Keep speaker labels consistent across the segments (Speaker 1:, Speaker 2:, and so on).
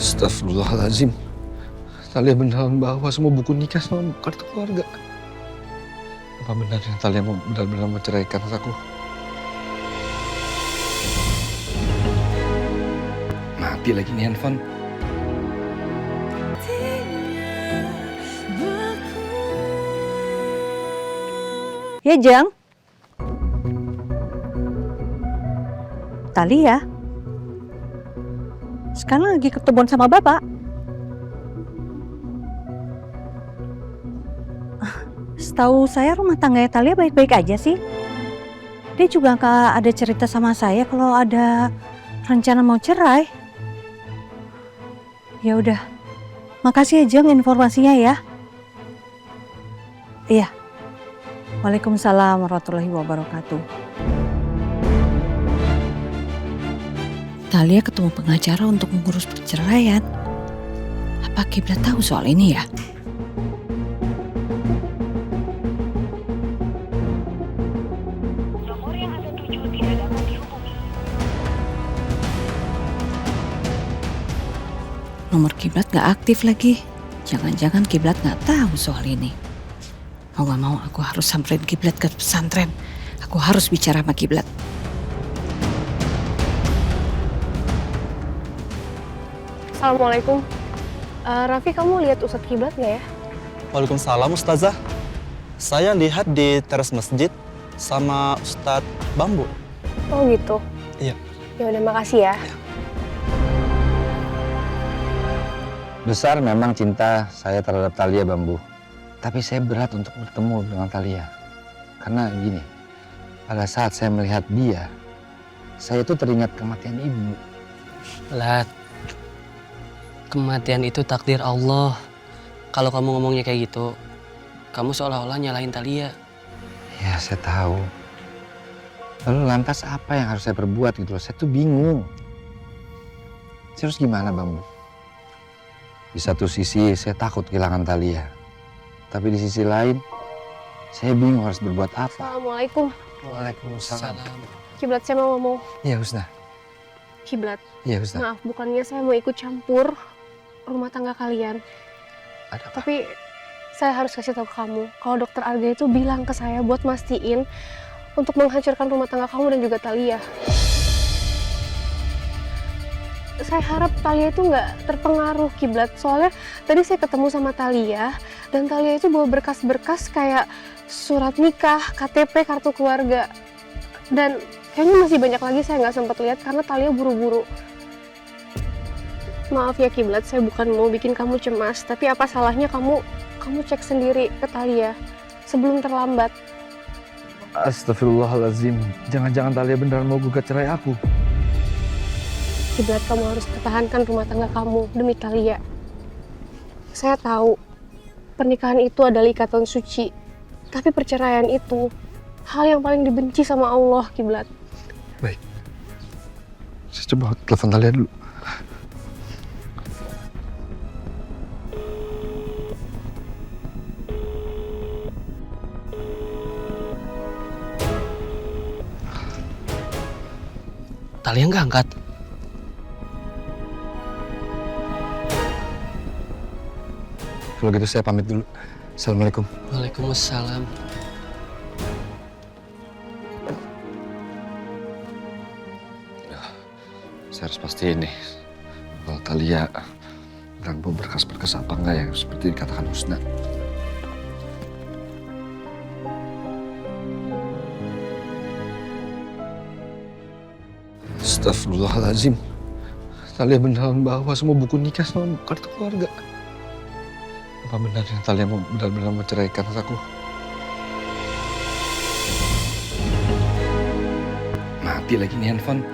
Speaker 1: Astagfirullahaladzim. Talia beneran bawa semua buku nikah sama kartu keluarga. Apa benar yang Talia mau benar-benar menceraikan aku? Mati lagi nih handphone.
Speaker 2: Ya, Jang. Talia. Sekarang lagi ketemu sama Bapak. Setahu saya rumah tangganya Talia baik-baik aja sih. Dia juga nggak ada cerita sama saya kalau ada rencana mau cerai. Ya udah. Makasih ya, Jang, informasinya ya. Iya. Waalaikumsalam warahmatullahi wabarakatuh. Talia ketemu pengacara untuk mengurus perceraian. Apa Kiblat tahu soal ini ya?
Speaker 3: Nomor yang Anda tuju tidak dapat dihubungi.
Speaker 2: Nomor Kiblat gak aktif lagi. Jangan-jangan Kiblat gak tahu soal ini. Mau gak mau aku harus samperin Kiblat ke pesantren. Aku harus bicara sama Kiblat.
Speaker 4: Assalamualaikum. Raffi, kamu lihat Ustadz Kiblat nggak ya?
Speaker 5: Waalaikumsalam Ustazah. Saya lihat di teras masjid sama Ustadz Bambu.
Speaker 4: Oh gitu.
Speaker 5: Iya.
Speaker 4: Ya udah, makasih ya.
Speaker 1: Besar memang cinta saya terhadap Talia, Bambu. Tapi saya berat untuk bertemu dengan Talia. Karena gini, pada saat saya melihat dia, saya tuh teringat kematian ibu.
Speaker 6: Lat, kematian itu takdir Allah. Kalau kamu ngomongnya kayak gitu, kamu seolah-olah nyalahin Talia.
Speaker 1: Ya, saya tahu. Lalu lantas apa yang harus saya perbuat gitu loh? Saya tuh bingung. Saya harus gimana, Bambu? Di satu sisi saya takut kehilangan Talia. Tapi di sisi lain, saya bingung harus berbuat apa.
Speaker 4: Assalamualaikum.
Speaker 1: Waalaikumsalam.
Speaker 4: Kiblat, saya mau ngomong.
Speaker 1: Iya, Husna.
Speaker 4: Kiblat,
Speaker 1: Iya, Husna.
Speaker 4: maaf, bukannya saya mau ikut campur rumah tangga kalian.
Speaker 1: Ada apa?
Speaker 4: Tapi saya harus kasih tahu kamu, kalau dokter Arga itu bilang ke saya buat mastiin untuk menghancurkan rumah tangga kamu dan juga Talia. Saya harap Talia itu nggak terpengaruh, Kiblat. Soalnya tadi saya ketemu sama Talia, dan Talia itu bawa berkas-berkas kayak surat nikah, KTP, kartu keluarga. Dan kayaknya masih banyak lagi saya nggak sempat lihat karena Talia buru-buru. Maaf ya Kiblat, saya bukan mau bikin kamu cemas, tapi apa salahnya kamu cek sendiri ke Talia sebelum terlambat.
Speaker 1: Astagfirullahaladzim. Jangan-jangan Talia beneran mau gugat cerai aku.
Speaker 4: Kiblat, kamu harus pertahankan rumah tangga kamu demi Talia. Saya tahu pernikahan itu adalah ikatan suci, tapi perceraian itu hal yang paling dibenci sama Allah, Kiblat.
Speaker 1: Baik. Saya coba telepon Talia dulu.
Speaker 6: Talia nggak angkat.
Speaker 1: Kalau gitu saya pamit dulu. Assalamualaikum.
Speaker 6: Waalaikumsalam.
Speaker 1: Saya harus pastiin nih kalau Talia beneran bawa berkas-berkas apa enggak ya seperti dikatakan Husna. Astagfirullahaladzim. Talia beneran bawa semua buku nikah sama kartu keluarga. Apa benar yang Talia mau benar-benar menceraikan aku? Mati lagi nih handphone.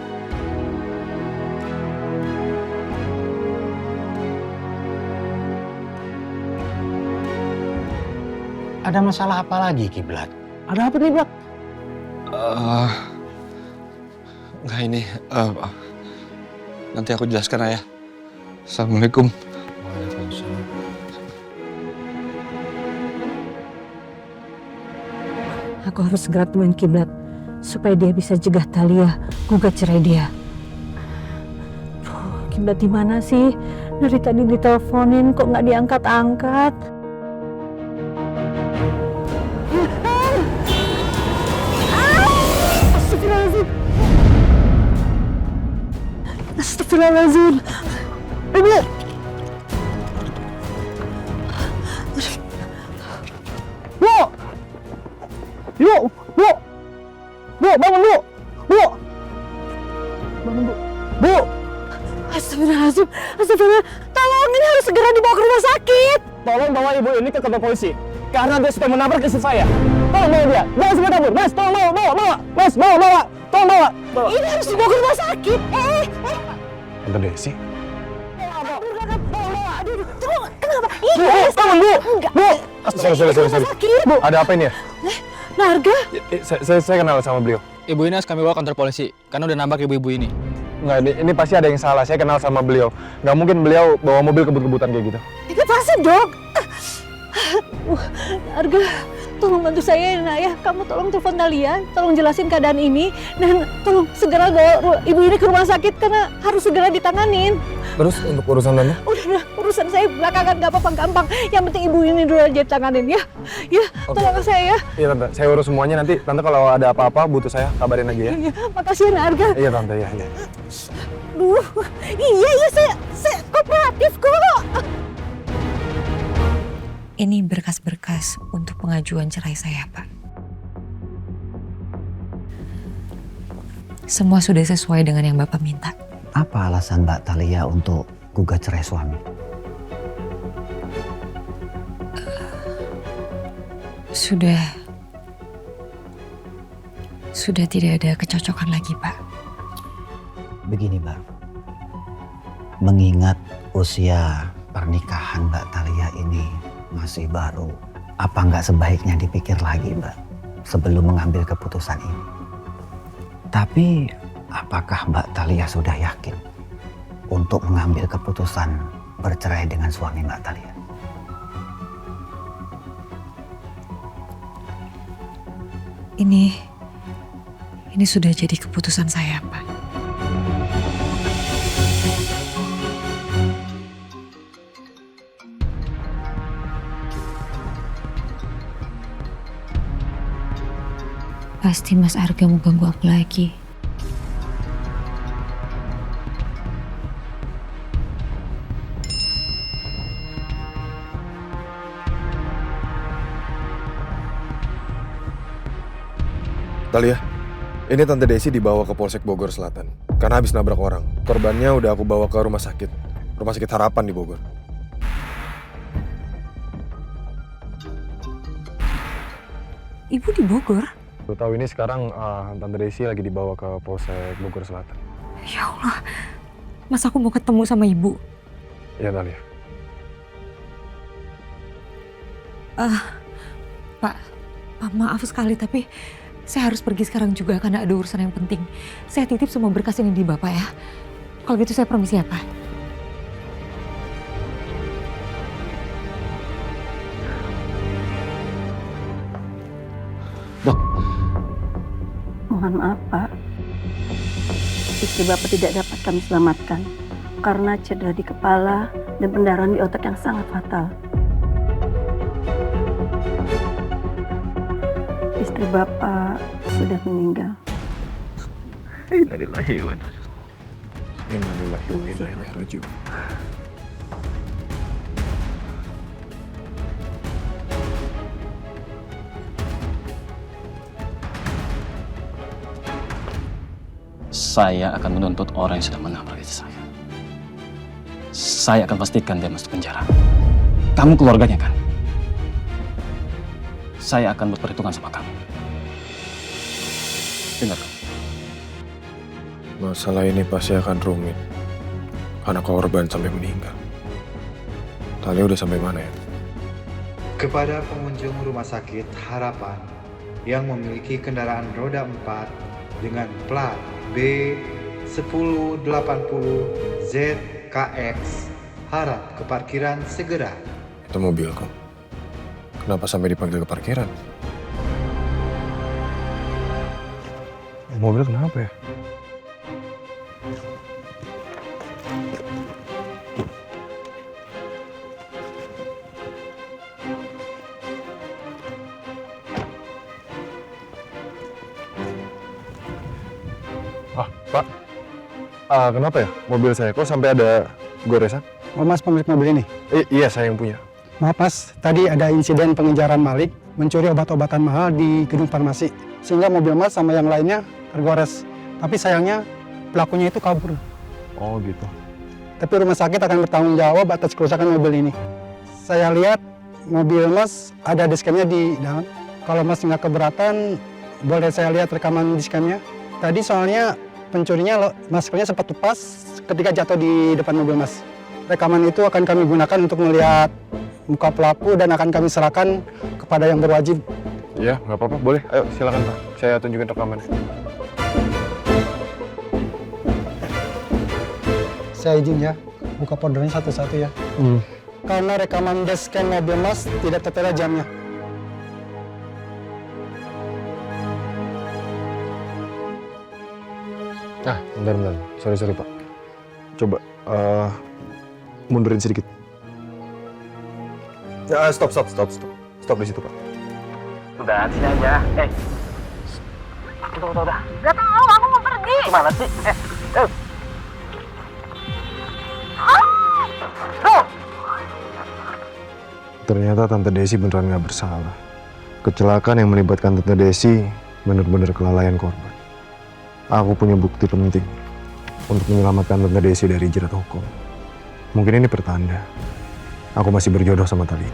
Speaker 7: Ada masalah apa lagi, Kiblat? Ada apa nih, Kiblat?
Speaker 1: Enggak ini. Nanti aku jelaskan, Ayah. Assalamualaikum.
Speaker 7: Waalaikumsalam.
Speaker 2: Aku harus segera temuin Kiblat supaya dia bisa cegah Talia gugat cerai dia. Kiblat di mana sih? Dari tadi diteleponin kok nggak diangkat-angkat. Astagfirullahaladzim. Astagfirullahaladzim. Ibu. Bu. Yuk, Bu. Bu, bangun, Bu. Bu. Bangun, Bu. Bu. Astagfirullahaladzim. Astagfirullah. Tolong, ini harus segera dibawa ke rumah sakit.
Speaker 8: Tolong bawa ibu ini ke kantor polisi. Karena dia sudah menabrak istri saya. Tolong bawa dia. Jangan sampai kabur. Mas, tolong bawa. Mas, bawa. Tolong bawa.
Speaker 2: Ini harus dibawa ke rumah sakit.
Speaker 8: Tante Desi.
Speaker 2: Aduh, kenapa?
Speaker 8: Bu, bangun, Bu.
Speaker 2: Enggak.
Speaker 8: Bu. Sorry.
Speaker 2: Sakit.
Speaker 8: Bu, ada apa ini ya?
Speaker 2: Narga.
Speaker 8: Saya kenal sama beliau.
Speaker 9: Ibu ini harus kami bawa kantor polisi, karena udah nambah ibu-ibu ini.
Speaker 8: Enggak, ini pasti ada yang salah. Saya kenal sama beliau. Nggak mungkin beliau bawa mobil kebut-kebutan kayak gitu.
Speaker 2: Itu pasti, Dok. Narga, tolong bantu saya ya, Nak ya. Kamu tolong telepon Talia, tolong jelasin keadaan ini, dan tolong segera bawa ibu ini ke rumah sakit karena harus segera ditanganin.
Speaker 8: Terus untuk urusan Tante?
Speaker 2: Udah, urusan saya belakangan gak apa-apa, gampang. Yang penting ibu ini dulu aja tanganin ya. Ya,
Speaker 8: Oke.
Speaker 2: tolong saya ya.
Speaker 8: Iya Tante, saya urus semuanya nanti. Tante kalau ada apa-apa butuh saya kabarin aja ya.
Speaker 2: Ya, makasih ya, Narga.
Speaker 8: Iya Tante, iya.
Speaker 2: Duh, iya saya kooperatif kok.
Speaker 10: Ini berkas-berkas untuk pengajuan cerai saya, Pak. Semua sudah sesuai dengan yang Bapak minta.
Speaker 7: Apa alasan Mbak Talia untuk gugat cerai suami?
Speaker 10: Sudah tidak ada kecocokan lagi, Pak.
Speaker 7: Begini, Mbak. Mengingat usia pernikahan Mbak Talia ini masih baru, apa nggak sebaiknya dipikir lagi, Mbak, sebelum mengambil keputusan ini? Tapi apakah Mbak Talia sudah yakin untuk mengambil keputusan bercerai dengan suami Mbak Talia?
Speaker 10: Ini sudah jadi keputusan saya, Pak. Pasti Mas Arga mau ganggu aku lagi.
Speaker 11: Talia, ini Tante Desi dibawa ke Polsek Bogor Selatan karena habis nabrak orang. Korbannya udah aku bawa ke rumah sakit Harapan di Bogor.
Speaker 10: Ibu di Bogor?
Speaker 11: Lu tahu ini sekarang Tante Desi lagi dibawa ke Polsek Bogor Selatan.
Speaker 10: Ya Allah, masa aku mau ketemu sama ibu?
Speaker 11: Iya Talia.
Speaker 10: Pak, maaf sekali tapi saya harus pergi sekarang juga karena ada urusan yang penting. Saya titip semua berkas ini di Bapak ya. Kalau gitu saya permisi ya, Pak.
Speaker 11: Dok.
Speaker 12: Mohon maaf, Pak. Istri Bapak tidak dapat kami selamatkan karena cedera di kepala dan pendarahan di otak yang sangat fatal. Istri Bapak sudah meninggal.
Speaker 11: Innalillahi wa inna ilaihi raji'un.
Speaker 5: Saya akan menuntut orang yang sudah menabrak istri saya. Saya akan pastikan dia masuk penjara. Kamu keluarganya kan? Saya akan berperhitungan sama kamu. Dengar kamu.
Speaker 11: Masalah ini pasti akan rumit karena korban sampai meninggal. Talia udah sampai mana ya?
Speaker 13: Kepada pengunjung Rumah Sakit Harapan yang memiliki kendaraan roda 4 dengan plat B1080ZKX, harap ke parkiran segera.
Speaker 11: Itu mobilku. Kenapa sampai dipanggil ke parkiran? Mobil kenapa ya? Kenapa ya? Mobil saya kok sampai ada goresan?
Speaker 14: Oh mas pemilik mobil ini?
Speaker 11: Iya, saya yang punya.
Speaker 14: Maaf mas, tadi ada insiden pengejaran maling mencuri obat-obatan mahal di gedung farmasi. Sehingga mobil mas sama yang lainnya tergores. Tapi sayangnya pelakunya itu kabur.
Speaker 11: Oh gitu.
Speaker 14: Tapi rumah sakit akan bertanggung jawab atas kerusakan mobil ini. Saya lihat mobil mas ada diskennya di dalam. Kalau mas nggak keberatan, boleh saya lihat rekaman diskennya. Tadi soalnya pencurinya maskernya sempat lepas ketika jatuh di depan mobil mas. Rekaman itu akan kami gunakan untuk melihat muka pelaku dan akan kami serahkan kepada yang berwajib.
Speaker 11: Iya, nggak apa-apa. Boleh. Ayo, silakan Pak. Saya tunjukin rekamannya.
Speaker 14: Saya izin ya, buka foldernya satu-satu ya. Karena rekaman dashcam mobil mas tidak tertera jamnya.
Speaker 11: Bentar. Sorry Pak. Coba mundurin sedikit. Stop di situ Pak.
Speaker 8: Udah, sini aja. Udah.
Speaker 3: Gak tahu, aku mau pergi.
Speaker 8: Kemana sih?
Speaker 11: Ternyata Tante Desi beneran nggak bersalah. Kecelakaan yang melibatkan Tante Desi benar-benar kelalaian korban. Aku punya bukti penting untuk menyelamatkan Tante Desi dari jerat hukum. Mungkin ini pertanda aku masih berjodoh sama Talia.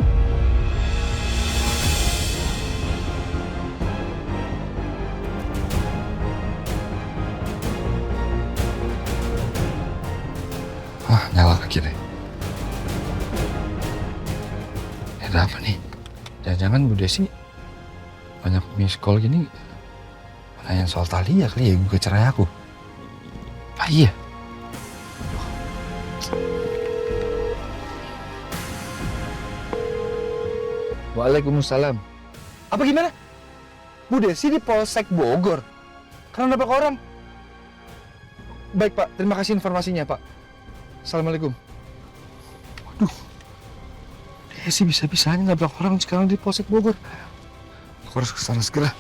Speaker 1: Nyala lagi deh. Ada apa nih? Jangan-jangan Bu Desi banyak miss call gini nanyain soal Talia kali ya, gue cerai aku. Apa iya? Waalaikumsalam. Apa gimana? Bu Desi di Polsek Bogor? Karena nabrak orang? Baik Pak, terima kasih informasinya Pak. Assalamualaikum. Waduh, Desi bisa-bisanya nabrak orang sekarang di Polsek Bogor. Aku harus kesana segera.